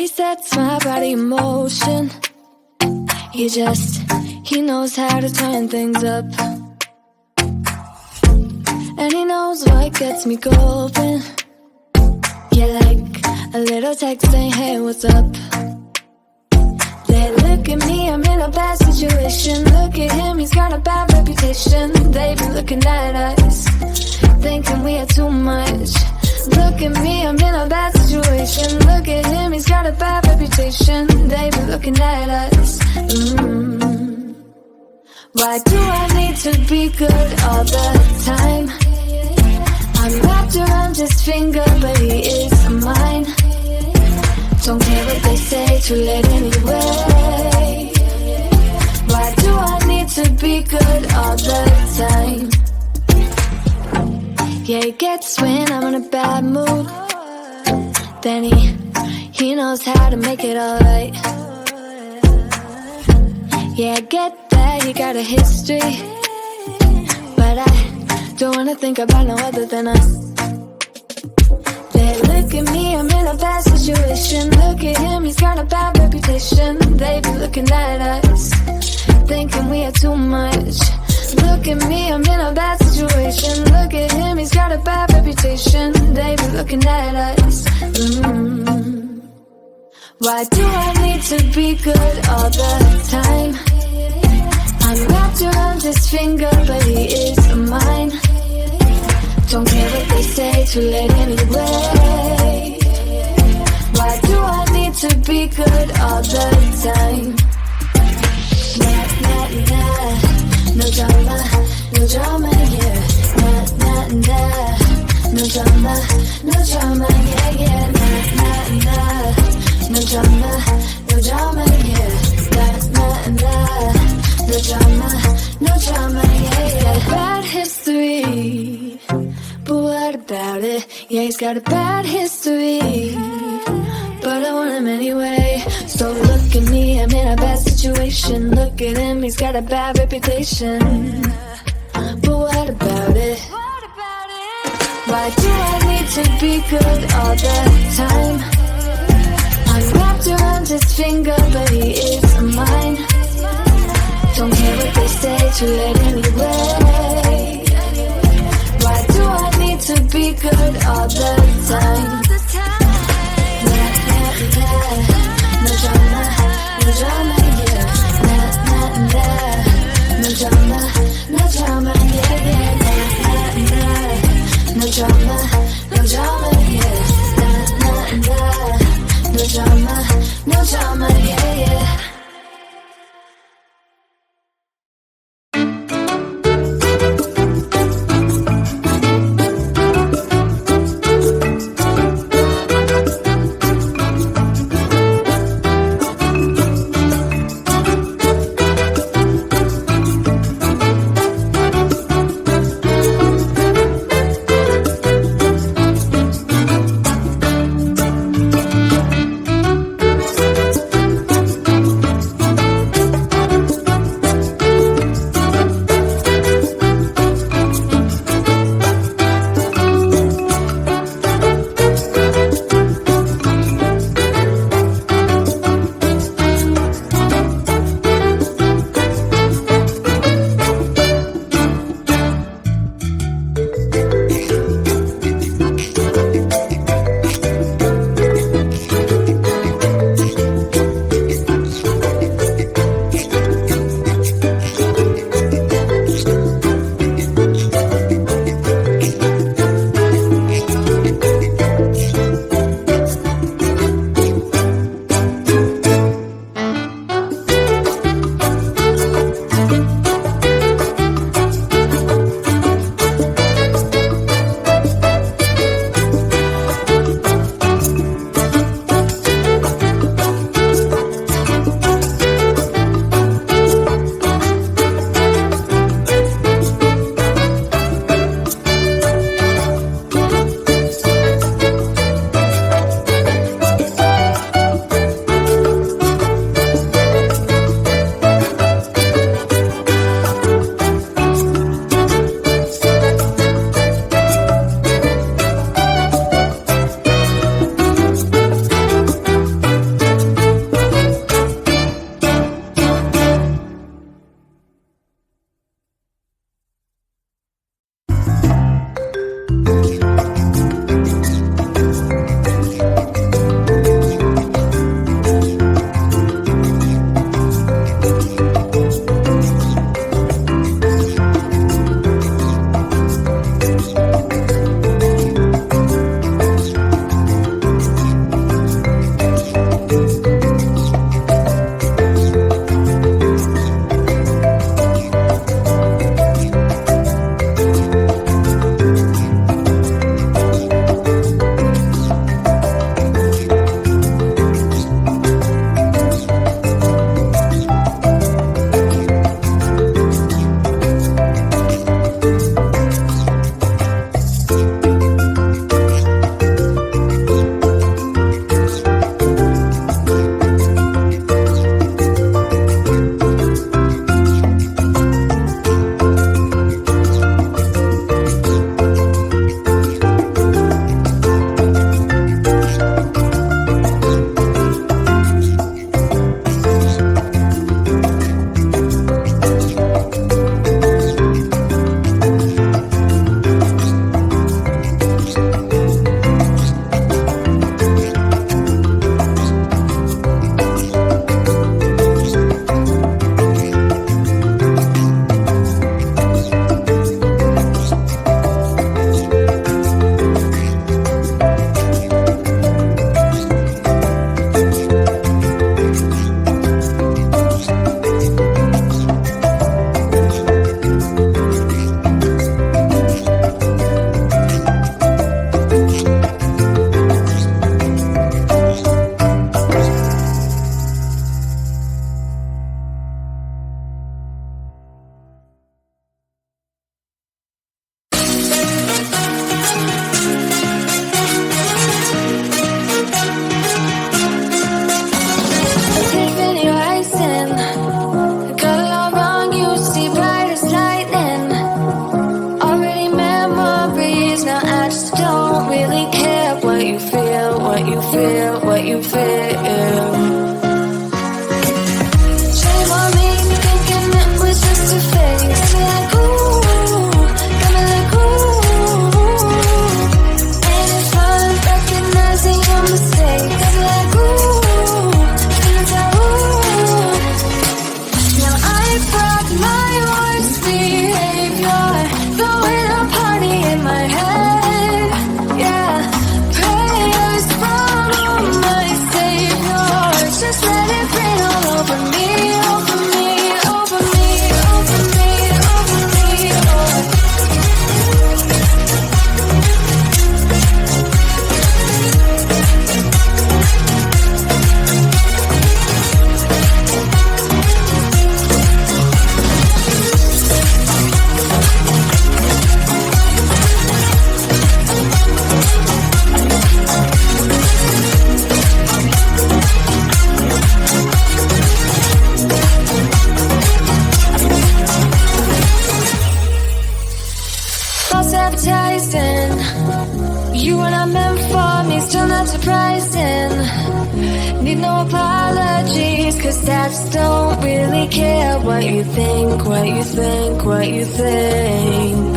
He sets my body in motion. He knows how to turn things up. And he knows what gets me going. Yeah, like a little text saying, hey, what's up? They look at me, I'm in a bad situation. Look at him, he's got a bad reputation. They be looking at us, thinking we are too much. Look at me, I'm in a bad situation. Look at him, he's got a bad reputation. They be looking at us. Why do I need to be good all the time? I'm wrapped around his finger, but he is mine. Don't care what they say, too late anyway. Why do I need to be good all the time? Yeah, he gets when I'm in a bad mood. Then he knows how to make it alright. Yeah, I get that you got a history, but I don't wanna think about no other than us. They look at me, I'm in a bad situation. Look at him, he's got a bad reputation. They be looking at us, thinking we are too much. Look at me, I'm in a bad situation. Look at him, he's got a bad reputation. They be looking at us. Why do I need to be good all the time? I'm wrapped around his finger, but he is mine. Don't care what they say, too late anyway. Why do I need to be good all the time? Nah, nah, nah. No drama, no drama, yeah. Nah, nah, nah. No drama, no drama, yeah, yeah. Nah, nah, nah. No drama, no drama, yeah. Nah, nah, nah. No drama, yeah, yeah. Bad history, but what about it? Yeah, he's got a bad history, but I want him anyway. So look at me, I'm in a bad situation. Look at him, he's got a bad reputation, but what about it? Why do I need to be good all the time? I'm wrapped around his finger, but he is mine. Don't care what they say, too late anyway. Why do I need to be good all the time? Nah, nah, nah. No drama, yeah. Nah, nah, nah. No drama, yeah, yeah. Nah, nah, nah. No drama, yeah. Nah, nah, nah. No drama, yeah, yeah. hypnotizing. You were not meant for me, still not surprising. Need no apologies, cause stats don't really care what you think, what you think, what you think.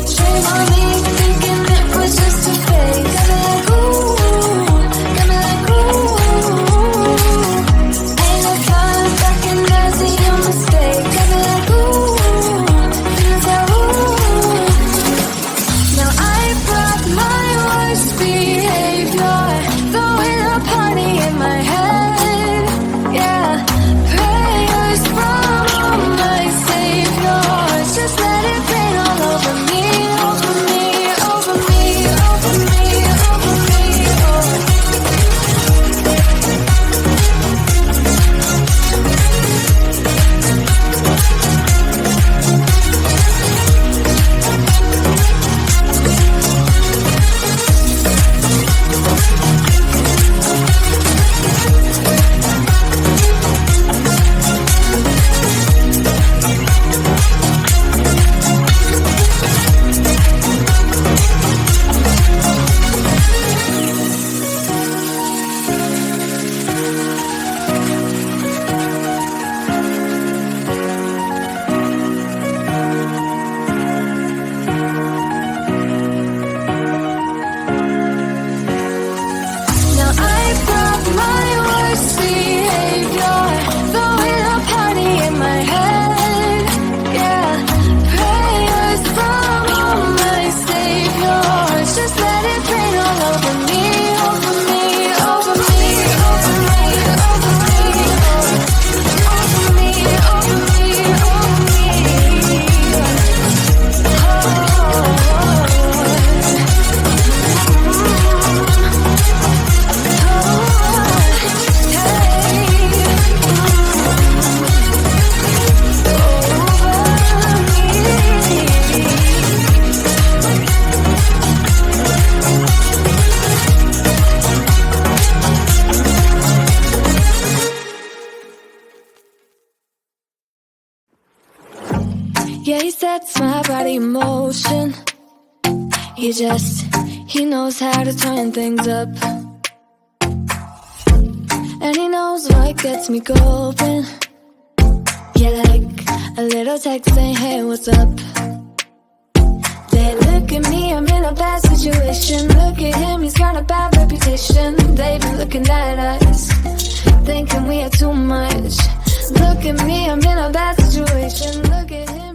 Shame on me, thinking it was just a phase. Got me like ooh, got me like ooh. Ain't no fun recognizing your mistake. Got me like ooh, feels like ooh. Now I brought my worst behavior, throwing a party in my head. Yeah, prayers from my saviors. Just let it rain all over me, over me, over me, over me, over me. Now I brought my worst behavior, throwing a party in my head. Yeah, prayers from all my saviors. Just let it rain all over me, over me, over me, over me, over me, over me, over me, over me. Yeah, he sets my body in motion. He knows how to turn things up. And he knows what gets me going. Yeah, like a little text saying, hey, what's up? They look at me, I'm in a bad situation. Look at him, he's got a bad reputation. They've been looking at us, thinking we are too much. Look at me, I'm in a bad situation. Look at him.